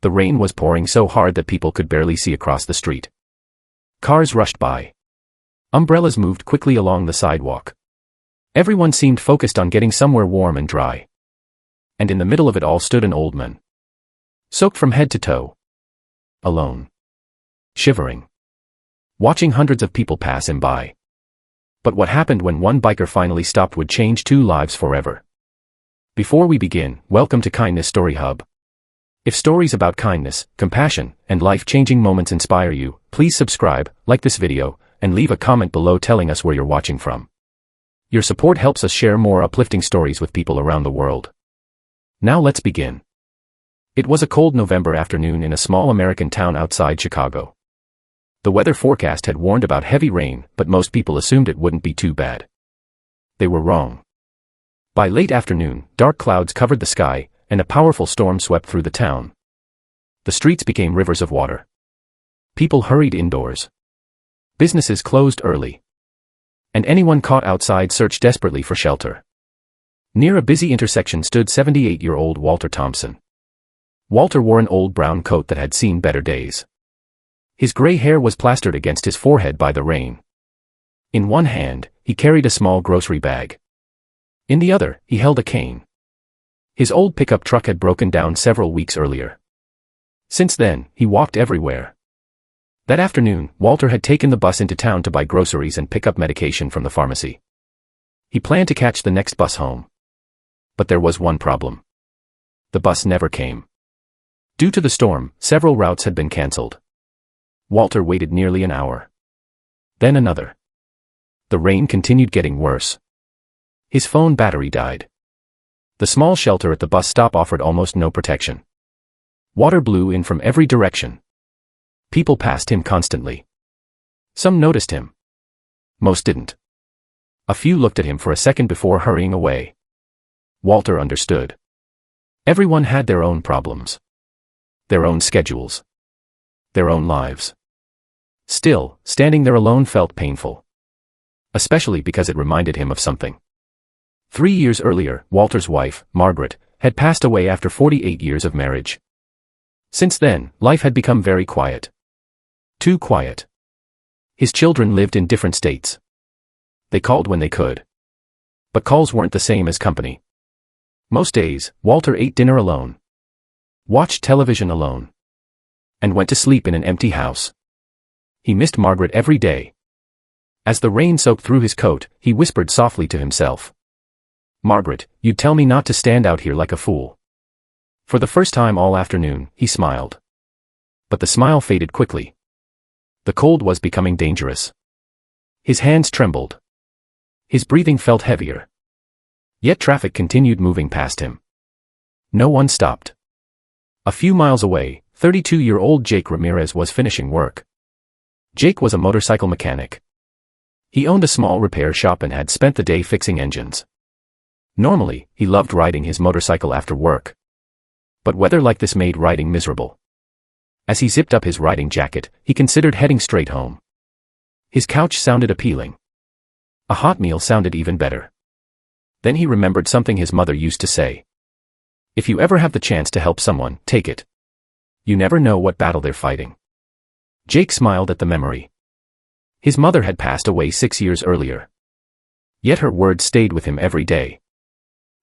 The rain was pouring so hard that people could barely see across the street. Cars rushed by. Umbrellas moved quickly along the sidewalk. Everyone seemed focused on getting somewhere warm and dry. And in the middle of it all stood an old man. Soaked from head to toe. Alone. Shivering. Watching hundreds of people pass him by. But what happened when one biker finally stopped would change 2 lives forever. Before we begin, welcome to Kindness Story Hub. If stories about kindness, compassion, and life-changing moments inspire you, please subscribe, like this video, and leave a comment below telling us where you're watching from. Your support helps us share more uplifting stories with people around the world. Now let's begin. It was a cold November afternoon in a small American town outside Chicago. The weather forecast had warned about heavy rain, but most people assumed it wouldn't be too bad. They were wrong. By late afternoon, dark clouds covered the sky, and a powerful storm swept through the town. The streets became rivers of water. People hurried indoors. Businesses closed early. And anyone caught outside searched desperately for shelter. Near a busy intersection stood 78-year-old Walter Thompson. Walter wore an old brown coat that had seen better days. His gray hair was plastered against his forehead by the rain. In one hand, he carried a small grocery bag. In the other, he held a cane. His old pickup truck had broken down several weeks earlier. Since then, he walked everywhere. That afternoon, Walter had taken the bus into town to buy groceries and pick up medication from the pharmacy. He planned to catch the next bus home. But there was one problem. The bus never came. Due to the storm, several routes had been cancelled. Walter waited nearly an hour. Then another. The rain continued getting worse. His phone battery died. The small shelter at the bus stop offered almost no protection. Water blew in from every direction. People passed him constantly. Some noticed him. Most didn't. A few looked at him for a second before hurrying away. Walter understood. Everyone had their own problems. Their own schedules. Their own lives. Still, standing there alone felt painful. Especially because it reminded him of something. 3 years earlier, Walter's wife, Margaret, had passed away after 48 years of marriage. Since then, life had become very quiet. Too quiet. His children lived in different states. They called when they could. But calls weren't the same as company. Most days, Walter ate dinner alone. Watched television alone. And went to sleep in an empty house. He missed Margaret every day. As the rain soaked through his coat, he whispered softly to himself. Margaret, you'd tell me not to stand out here like a fool. For the first time all afternoon, he smiled. But the smile faded quickly. The cold was becoming dangerous. His hands trembled. His breathing felt heavier. Yet traffic continued moving past him. No one stopped. A few miles away, 32-year-old Jake Ramirez was finishing work. Jake was a motorcycle mechanic. He owned a small repair shop and had spent the day fixing engines. Normally, he loved riding his motorcycle after work. But weather like this made riding miserable. As he zipped up his riding jacket, he considered heading straight home. His couch sounded appealing. A hot meal sounded even better. Then he remembered something his mother used to say. If you ever have the chance to help someone, take it. You never know what battle they're fighting. Jake smiled at the memory. His mother had passed away 6 years earlier. Yet her words stayed with him every day.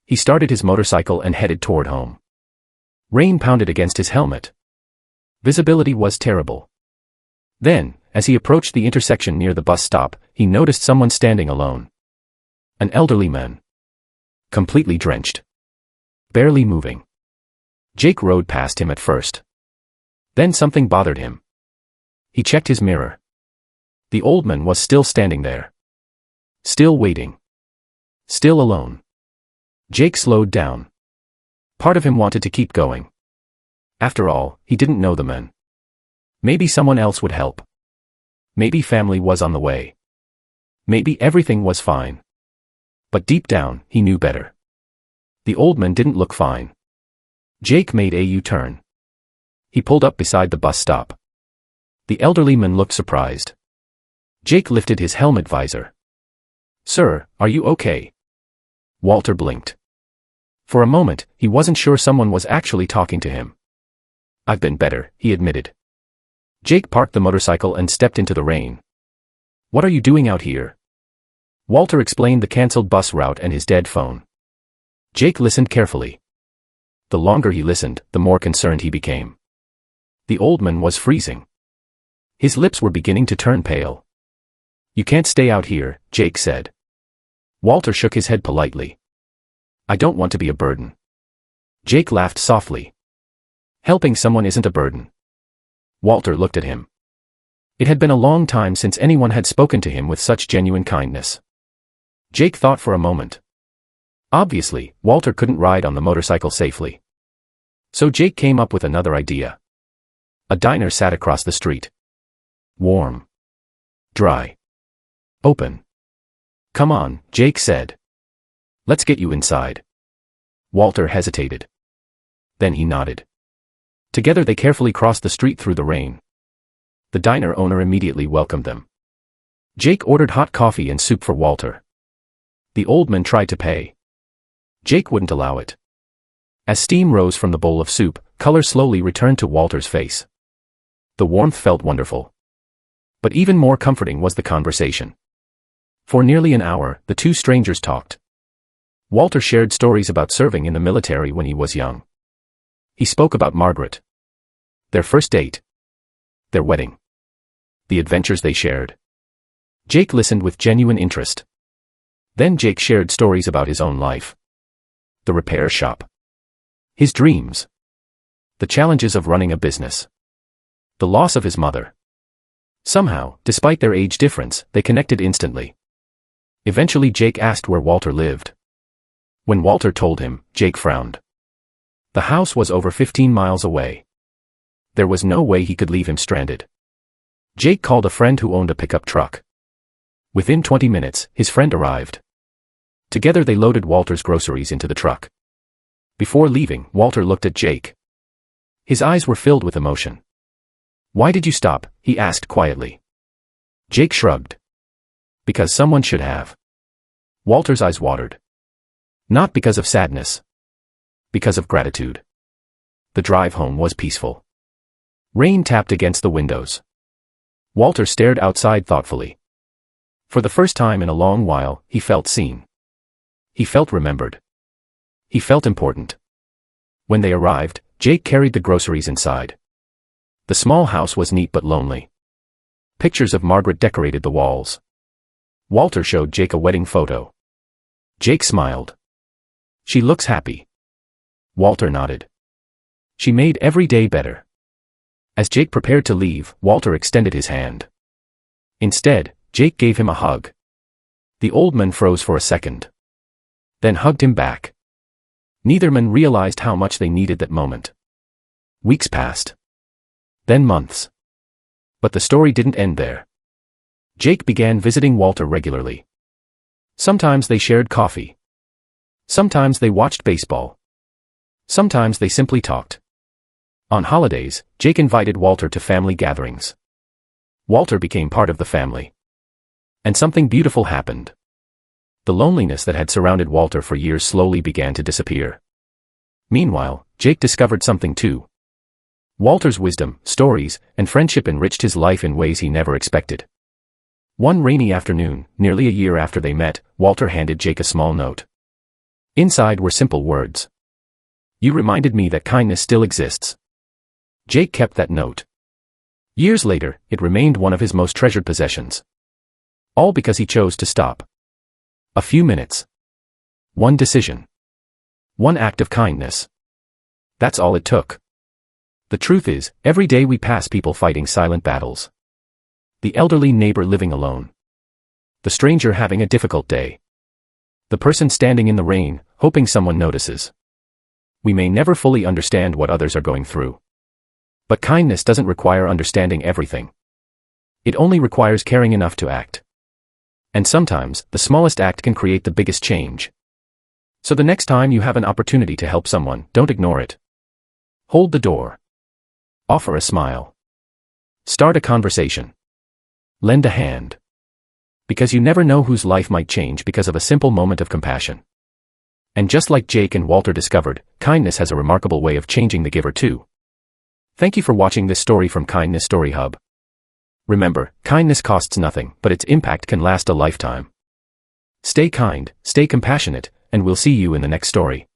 He started his motorcycle and headed toward home. Rain pounded against his helmet. Visibility was terrible. Then, as he approached the intersection near the bus stop, he noticed someone standing alone. An elderly man. Completely drenched. Barely moving. Jake rode past him at first. Then something bothered him. He checked his mirror. The old man was still standing there. Still waiting. Still alone. Jake slowed down. Part of him wanted to keep going. After all, he didn't know the man. Maybe someone else would help. Maybe family was on the way. Maybe everything was fine. But deep down, he knew better. The old man didn't look fine. Jake made a U-turn. He pulled up beside the bus stop. The elderly man looked surprised. Jake lifted his helmet visor. "Sir, are you okay?" Walter blinked. For a moment, he wasn't sure someone was actually talking to him. I've been better, he admitted. Jake parked the motorcycle and stepped into the rain. What are you doing out here? Walter explained the cancelled bus route and his dead phone. Jake listened carefully. The longer he listened, the more concerned he became. The old man was freezing. His lips were beginning to turn pale. You can't stay out here, Jake said. Walter shook his head politely. I don't want to be a burden. Jake laughed softly. Helping someone isn't a burden. Walter looked at him. It had been a long time since anyone had spoken to him with such genuine kindness. Jake thought for a moment. Obviously, Walter couldn't ride on the motorcycle safely. So Jake came up with another idea. A diner sat across the street. Warm. Dry. Open. Come on, Jake said. Let's get you inside. Walter hesitated. Then he nodded. Together they carefully crossed the street through the rain. The diner owner immediately welcomed them. Jake ordered hot coffee and soup for Walter. The old man tried to pay. Jake wouldn't allow it. As steam rose from the bowl of soup, color slowly returned to Walter's face. The warmth felt wonderful. But even more comforting was the conversation. For nearly an hour, the two strangers talked. Walter shared stories about serving in the military when he was young. He spoke about Margaret. Their first date. Their wedding. The adventures they shared. Jake listened with genuine interest. Then Jake shared stories about his own life. The repair shop. His dreams. The challenges of running a business. The loss of his mother. Somehow, despite their age difference, they connected instantly. Eventually Jake asked where Walter lived. When Walter told him, Jake frowned. The house was over 15 miles away. There was no way he could leave him stranded. Jake called a friend who owned a pickup truck. Within 20 minutes, his friend arrived. Together they loaded Walter's groceries into the truck. Before leaving, Walter looked at Jake. His eyes were filled with emotion. Why did you stop? He asked quietly. Jake shrugged. Because someone should have. Walter's eyes watered. Not because of sadness. Because of gratitude. The drive home was peaceful. Rain tapped against the windows. Walter stared outside thoughtfully. For the first time in a long while, he felt seen. He felt remembered. He felt important. When they arrived, Jake carried the groceries inside. The small house was neat but lonely. Pictures of Margaret decorated the walls. Walter showed Jake a wedding photo. Jake smiled. She looks happy. Walter nodded. She made every day better. As Jake prepared to leave, Walter extended his hand. Instead, Jake gave him a hug. The old man froze for a second. Then hugged him back. Neither man realized how much they needed that moment. Weeks passed. Then months. But the story didn't end there. Jake began visiting Walter regularly. Sometimes they shared coffee. Sometimes they watched baseball. Sometimes they simply talked. On holidays, Jake invited Walter to family gatherings. Walter became part of the family. And something beautiful happened. The loneliness that had surrounded Walter for years slowly began to disappear. Meanwhile, Jake discovered something too. Walter's wisdom, stories, and friendship enriched his life in ways he never expected. One rainy afternoon, nearly a year after they met, Walter handed Jake a small note. Inside were simple words. You reminded me that kindness still exists. Jake kept that note. Years later, it remained one of his most treasured possessions. All because he chose to stop. A few minutes. One decision. One act of kindness. That's all it took. The truth is, every day we pass people fighting silent battles. The elderly neighbor living alone. The stranger having a difficult day. The person standing in the rain, hoping someone notices. We may never fully understand what others are going through. But kindness doesn't require understanding everything. It only requires caring enough to act. And sometimes, the smallest act can create the biggest change. So the next time you have an opportunity to help someone, don't ignore it. Hold the door. Offer a smile. Start a conversation. Lend a hand. Because you never know whose life might change because of a simple moment of compassion. And just like Jake and Walter discovered, kindness has a remarkable way of changing the giver too. Thank you for watching this story from Kindness Story Hub. Remember, kindness costs nothing, but its impact can last a lifetime. Stay kind, stay compassionate, and we'll see you in the next story.